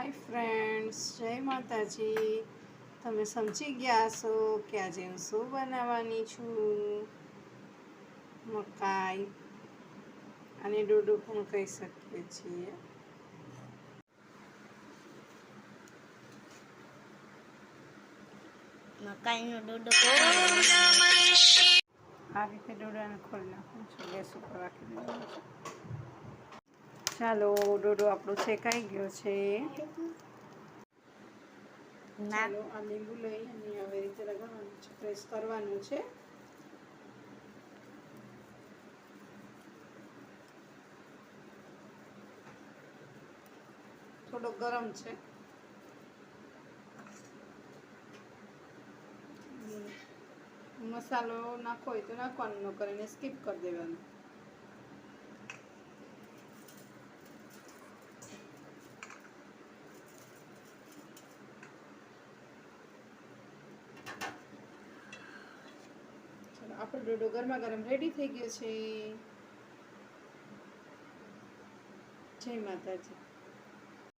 Hi friends, જય માતાજી. તમે સમજી ગયા છો કે આજે હું શું બનાવવાની છું. મકાઈ અને ડોડું પણ કહી શકીએ છીએ. મકાઈનો ડોડો આ રીતે ડોડાને ખોલી નાખું છું. ગેસ ઉપર રાખી દેવાનું છે. ચાલો, ડોડો આપણો શેકાઈ ગયો છે. ચાલો, આ લીંબુ લઈ અને આવી રીતે લગાવવાનું છે, પ્રેસ કરવાનું છે. થોડો ગરમ છે. મસાલો નાખવો હોય તો નાખવાનું, ન કરીને સ્કીપ કરી દેવાનું. આપણો ડોડો ગરમા ગરમ રેડી થઈ ગયો છે. જય માતાજી.